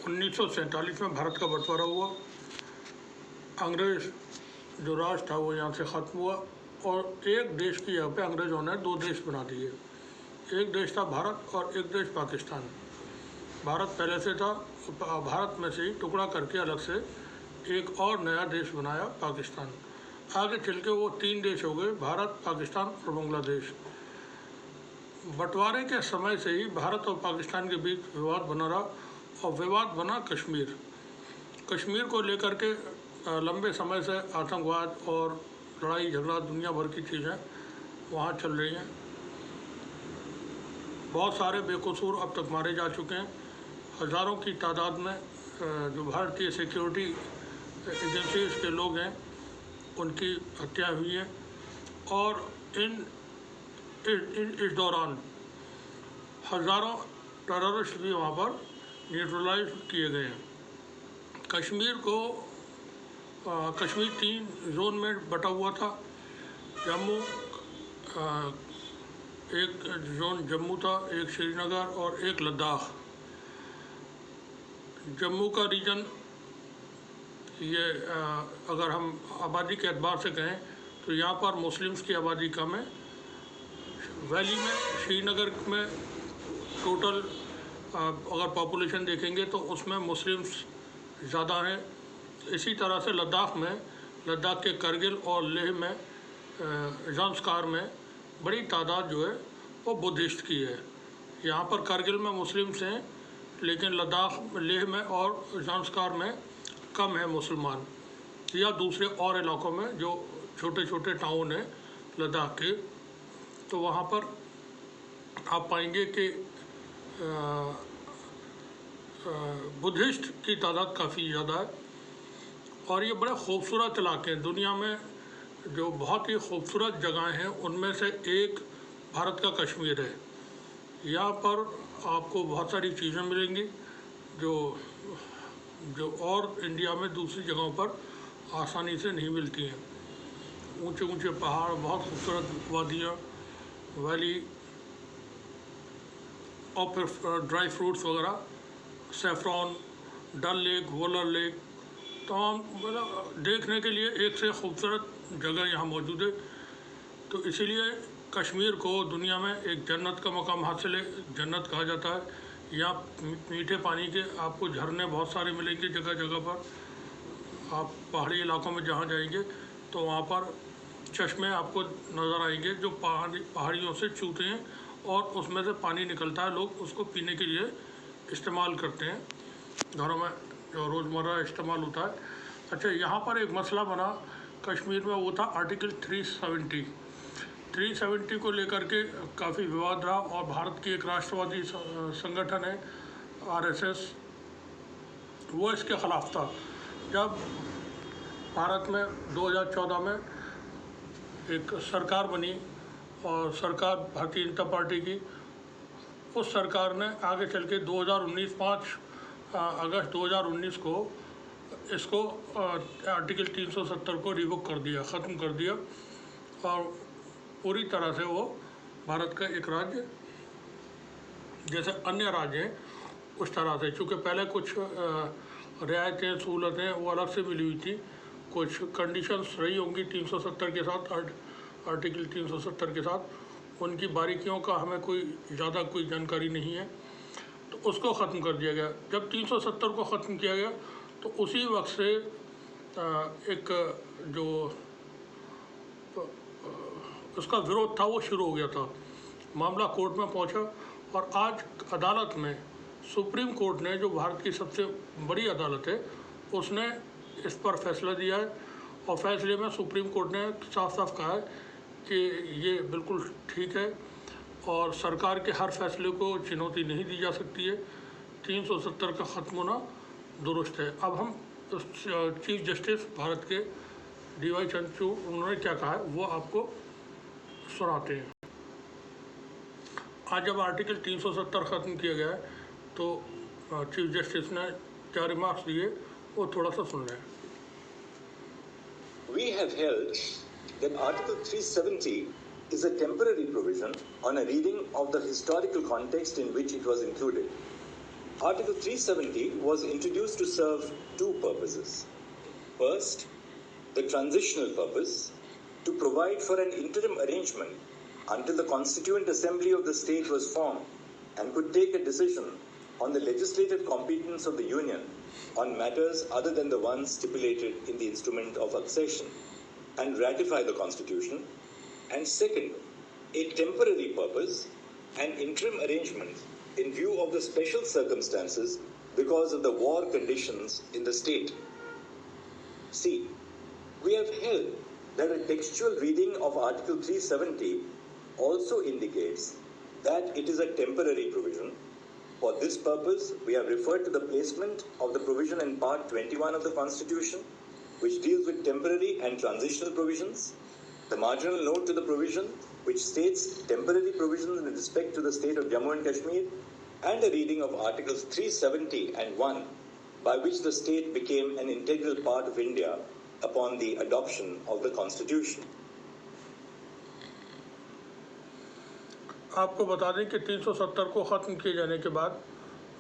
1947 में भारत का बंटवारा हुआ। अंग्रेज़ जो राज था वो यहाँ से ख़त्म हुआ और एक देश की जगह पे अंग्रेज़ों ने दो देश बना दिए। एक देश था भारत और एक देश पाकिस्तान। भारत पहले से था, भारत में से ही टुकड़ा करके अलग से एक और नया देश बनाया, पाकिस्तान। आगे चल के वो तीन देश हो गए, भारत, पाकिस्तान और बांग्लादेश। बंटवारे के समय से ही भारत और पाकिस्तान के बीच विवाद बना रहा और विवाद बना कश्मीर। कश्मीर को लेकर के लंबे समय से आतंकवाद और लड़ाई झगड़ा दुनिया भर की चीज़ें वहाँ चल रही हैं। बहुत सारे बेकसूर अब तक मारे जा चुके हैं। हज़ारों की तादाद में जो भारतीय सिक्योरिटी एजेंसीज के लोग हैं उनकी हत्या हुई है और इस दौरान हज़ारों टेररिस्ट भी वहाँ पर न्यूट्रलाइज किए गए हैं। कश्मीर 3 जोन में बटा हुआ था। जम्मू, एक जोन जम्मू था, एक श्रीनगर और एक लद्दाख। जम्मू का रीजन ये अगर हम आबादी के एतबार से कहें तो यहाँ पर मुस्लिम्स की आबादी कम है। वैली में, श्रीनगर में टोटल अगर पॉपुलेशन देखेंगे तो उसमें मुस्लिम्स ज़्यादा हैं। इसी तरह से लद्दाख के करगिल और लेह में, ज़ांस्कार में बड़ी तादाद जो है वो बुद्धिस्ट की है। यहाँ पर करगिल में मुस्लिम्स हैं लेकिन लद्दाख, लेह में और ज़ांस्कार में कम है मुसलमान, या दूसरे और इलाकों में जो छोटे छोटे टाउन हैं लद्दाख के, तो वहाँ पर आप पाएंगे कि बुद्धिस्ट की तादाद काफ़ी ज़्यादा है। और ये बड़े खूबसूरत इलाके हैं। दुनिया में जो बहुत ही खूबसूरत जगहें हैं उनमें से एक भारत का कश्मीर है। यहाँ पर आपको बहुत सारी चीज़ें मिलेंगी जो और इंडिया में दूसरी जगहों पर आसानी से नहीं मिलती हैं। ऊंचे ऊंचे पहाड़, बहुत खूबसूरत वादियाँ, वैली और फिर ड्राई फ्रूट्स वगैरह, सेफ्रॉन, डल लेक, वोलर लेक, तमाम मतलब देखने के लिए एक से खूबसूरत जगह यहाँ मौजूद है। तो इसीलिए कश्मीर को दुनिया में एक जन्नत का मकाम हासिल है, जन्नत कहा जाता है। यहाँ मीठे पानी के आपको झरने बहुत सारे मिलेंगे जगह जगह पर। आप पहाड़ी इलाकों में जहाँ जाएंगे तो वहाँ पर चश्मे आपको नज़र आएंगे जो पहाड़ियों से चूते हैं और उसमें से पानी निकलता है। लोग उसको पीने के लिए इस्तेमाल करते हैं, घरों में जो रोज़मर्रा इस्तेमाल होता है। अच्छा, यहाँ पर एक मसला बना कश्मीर में, वो था आर्टिकल 370 को लेकर के काफ़ी विवाद रहा और भारत की एक राष्ट्रवादी संगठन है RSS, वो इसके ख़िलाफ़ था। जब भारत में 2014 में एक सरकार बनी और सरकार भारतीय जनता पार्टी की, उस सरकार ने आगे चल के 5 अगस्त 2019 को इसको आर्टिकल 370 को रिवोक कर दिया, ख़त्म कर दिया और पूरी तरह से वो भारत का एक राज्य जैसे अन्य राज्य हैं उस तरह से, चूँकि पहले कुछ रियायतें, सहूलतें वो अलग से मिली हुई थी, कुछ कंडीशंस रही होंगी 370 के साथ, आर्टिकल 370 के साथ। उनकी बारीकियों का हमें ज़्यादा कोई जानकारी नहीं है, तो उसको ख़त्म कर दिया गया। जब 370 को ख़त्म किया गया तो उसी वक्त से एक जो उसका विरोध था वो शुरू हो गया था। मामला कोर्ट में पहुंचा और आज अदालत में, सुप्रीम कोर्ट ने, जो भारत की सबसे बड़ी अदालत है, उसने इस पर फैसला दिया है और फैसले में सुप्रीम कोर्ट ने साफ साफ कहा है कि ये बिल्कुल ठीक है और सरकार के हर फैसले को चुनौती नहीं दी जा सकती है। 370 का ख़त्म होना दुरुस्त है। अब हम चीफ जस्टिस भारत के DY चंद्रचूड़, उन्होंने क्या कहा है वो आपको सुनाते हैं। आज जब आर्टिकल 370 ख़त्म किया गया है तो चीफ जस्टिस ने क्या रिमार्क्स दिए वो थोड़ा सा सुन लें। We have held that Article 370 is a temporary provision on a reading of the historical context in which it was included. Article 370 was introduced to serve two purposes. First, the transitional purpose, to provide for an interim arrangement until the Constituent Assembly of the state was formed and could take a decision on the legislative competence of the Union on matters other than the ones stipulated in the instrument of accession, and ratify the Constitution. And second, a temporary purpose, an interim arrangement in view of the special circumstances because of the war conditions in the state. See, we have held that a textual reading of Article 370 also indicates that it is a temporary provision. For this purpose, we have referred to the placement of the provision in Part 21 of the Constitution, which deals with temporary and transitional provisions, the marginal note to the provision, which states temporary provisions in respect to the state of Jammu and Kashmir, and a reading of Articles 370 and 1, by which the state became an integral part of India upon the adoption of the Constitution. आपको बता दें कि 370 को ख़त्म किए जाने के बाद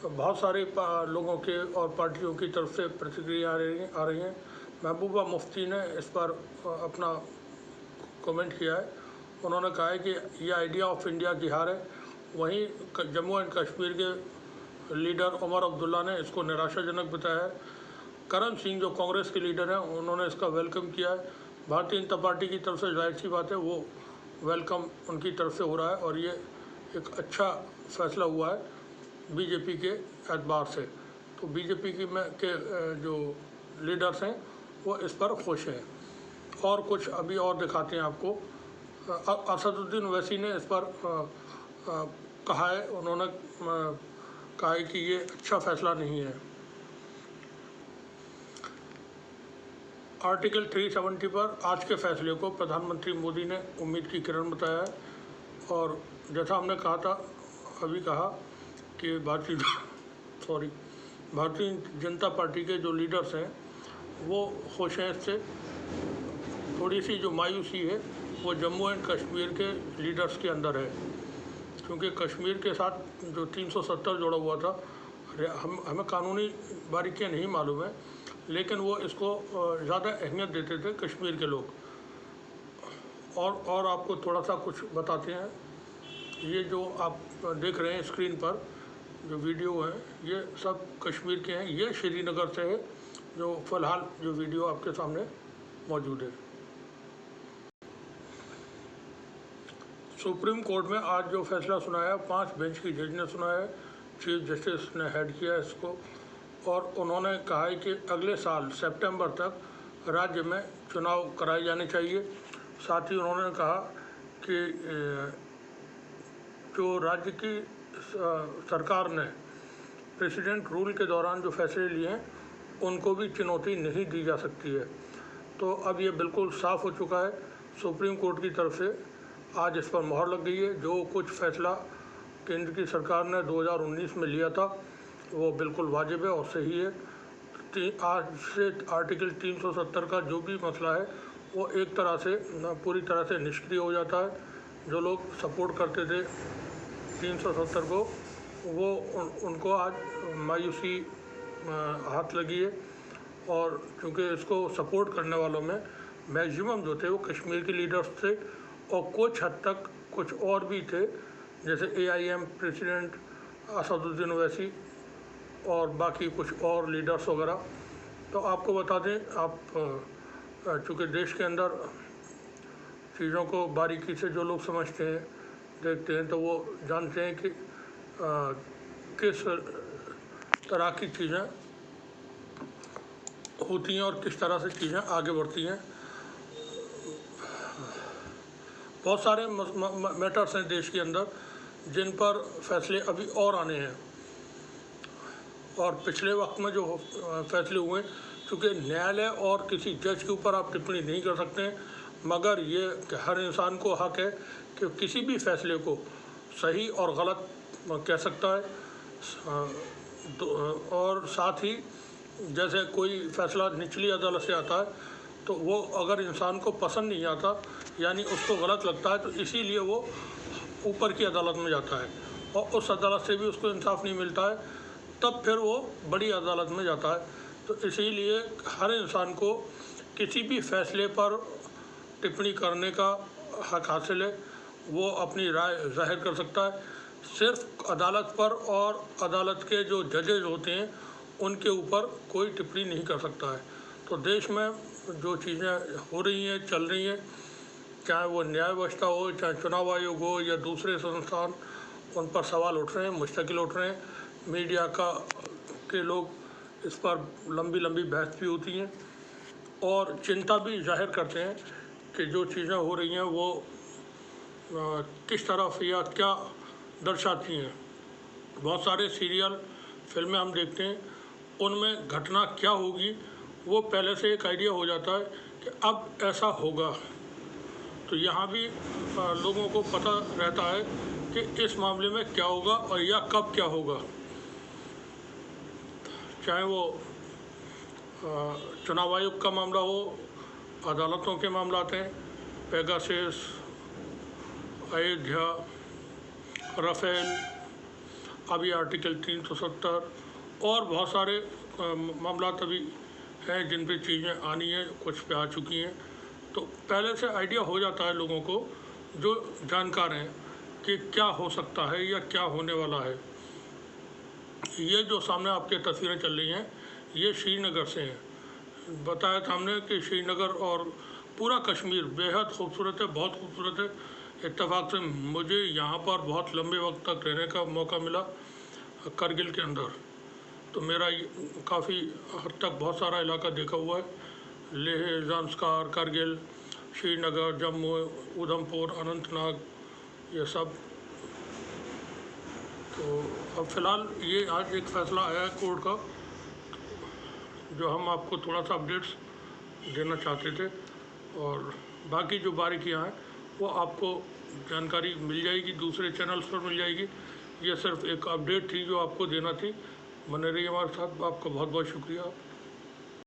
बहुत सारे लोगों के और पार्टियों की तरफ से प्रतिक्रिया आ रही हैं। महबूबा मुफ्ती ने इस पर अपना कमेंट किया है। उन्होंने कहा है कि यह आइडिया ऑफ इंडिया की हार है। वहीं जम्मू एंड कश्मीर के लीडर उमर अब्दुल्ला ने इसको निराशाजनक बताया है। करण सिंह जो कांग्रेस के लीडर हैं, उन्होंने इसका वेलकम किया है। भारतीय जनता पार्टी की तरफ से जाहिर सी बात है वो वेलकम उनकी तरफ से हो रहा है और ये एक अच्छा फैसला हुआ है बीजेपी के एतबार से। तो बीजेपी के जो लीडर्स हैं वो इस पर खुश हैं। और कुछ अभी और दिखाते हैं आपको। असदुद्दीन ओवैसी ने इस पर कहा है, उन्होंने कहा है कि ये अच्छा फैसला नहीं है। आर्टिकल 370 पर आज के फैसले को प्रधानमंत्री मोदी ने उम्मीद की किरण बताया है। और जैसा हमने कहा था, अभी कहा कि भारतीय जनता पार्टी के जो लीडर्स हैं वो खुश हैं इससे। थोड़ी सी जो मायूसी है वो जम्मू एंड कश्मीर के लीडर्स के अंदर है, क्योंकि कश्मीर के साथ जो 370 जोड़ा हुआ था, हमें कानूनी बारीकियां नहीं मालूम है, लेकिन वो इसको ज़्यादा अहमियत देते थे कश्मीर के लोग। और आपको थोड़ा सा कुछ बताते हैं। ये जो आप देख रहे हैं स्क्रीन पर जो वीडियो है, ये सब कश्मीर के हैं। ये श्रीनगर से है जो फ़िलहाल जो वीडियो आपके सामने मौजूद है। सुप्रीम कोर्ट में आज जो फैसला सुनाया, 5 बेंच की जज ने सुनाया, चीफ जस्टिस ने हेड किया इसको। और उन्होंने कहा है कि अगले साल सितंबर तक राज्य में चुनाव कराए जाने चाहिए। साथ ही उन्होंने कहा कि जो राज्य की सरकार ने प्रेसिडेंट रूल के दौरान जो फैसले लिए हैं उनको भी चुनौती नहीं दी जा सकती है। तो अब ये बिल्कुल साफ़ हो चुका है। सुप्रीम कोर्ट की तरफ से आज इस पर मोहर लग गई है। जो कुछ फैसला केंद्र की सरकार ने 2019 में लिया था वो बिल्कुल वाजिब है और सही है। आज से आर्टिकल 370 का जो भी मसला है वो एक तरह से पूरी तरह से निष्क्रिय हो जाता है। जो लोग सपोर्ट करते थे 370 को, वो उनको आज मायूसी हाथ लगी है। और चूँकि इसको सपोर्ट करने वालों में मैक्सिमम जो थे वो कश्मीर के लीडर्स थे और कुछ हद तक कुछ और भी थे, जैसे AIM प्रेसिडेंट असदुद्दीन ओवैसी और बाकी कुछ और लीडर्स वगैरह। तो आपको बता दें, आप चूँकि देश के अंदर चीज़ों को बारीकी से जो लोग समझते हैं, देखते हैं, तो वो जानते हैं कि किस तरह की चीज़ें होती हैं और किस तरह से चीज़ें आगे बढ़ती हैं। बहुत सारे मैटर्स हैं देश के अंदर जिन पर फैसले अभी और आने हैं। और पिछले वक्त में जो फैसले हुए, चूँकि न्यायालय और किसी जज के ऊपर आप टिप्पणी नहीं कर सकते हैं, मगर ये हर इंसान को हक है कि किसी भी फैसले को सही और गलत कह सकता है। और साथ ही जैसे कोई फैसला निचली अदालत से आता है तो वो अगर इंसान को पसंद नहीं आता, यानी उसको गलत लगता है, तो इसीलिए वो ऊपर की अदालत में जाता है और उस अदालत से भी उसको इंसाफ नहीं मिलता है। तब फिर वो बड़ी अदालत में जाता है। तो इसीलिए हर इंसान को किसी भी फैसले पर टिप्पणी करने का हक हासिल है, वो अपनी राय जाहिर कर सकता है। सिर्फ अदालत पर और अदालत के जो जजेज होते हैं उनके ऊपर कोई टिप्पणी नहीं कर सकता है। तो देश में जो चीज़ें हो रही हैं, चल रही हैं, चाहे वो न्याय व्यवस्था हो, चाहे चुनाव आयोग हो या दूसरे संस्थान, उन पर सवाल उठ रहे हैं, मुस्तकिल उठ रहे हैं। मीडिया के लोग इस पर लंबी लंबी बहस भी होती हैं और चिंता भी जाहिर करते हैं कि जो चीज़ें हो रही हैं वो किस तरफ या क्या दर्शाती हैं। बहुत सारे सीरियल, फिल्में हम देखते हैं, उनमें घटना क्या होगी वो पहले से एक आइडिया हो जाता है कि अब ऐसा होगा। तो यहाँ भी लोगों को पता रहता है कि इस मामले में क्या होगा और या कब क्या होगा। चाहे वो चुनाव आयोग का मामला हो, अदालतों के मामलात हैं, पेगासस, अयोध्या, राफेल, अभी आर्टिकल 370 और बहुत सारे मामलात अभी हैं जिन पे चीज़ें आनी हैं, कुछ पे आ चुकी हैं। तो पहले से आइडिया हो जाता है लोगों को जो जानकार हैं कि क्या हो सकता है या क्या होने वाला है। ये जो सामने आपके तस्वीरें चल रही हैं ये श्रीनगर से हैं। बताया था हमने कि श्रीनगर और पूरा कश्मीर बेहद खूबसूरत है, बहुत खूबसूरत है। इत्तेफाक से मुझे यहाँ पर बहुत लंबे वक्त तक रहने का मौका मिला करगिल के अंदर। तो मेरा काफ़ी हद तक बहुत सारा इलाका देखा हुआ है, लेह, ज़ांस्कार, करगिल, श्रीनगर, जम्मू, उधमपुर, अनंतनाग, ये सब। तो अब फ़िलहाल ये आज एक फ़ैसला आया है कोर्ट का, जो हम आपको थोड़ा सा अपडेट्स देना चाहते थे। और बाकी जो बारीकियाँ हैं वो आपको जानकारी मिल जाएगी, दूसरे चैनल्स पर मिल जाएगी। ये सिर्फ एक अपडेट थी जो आपको देना थी। बने रहिए हमारे साथ। आपका बहुत बहुत शुक्रिया।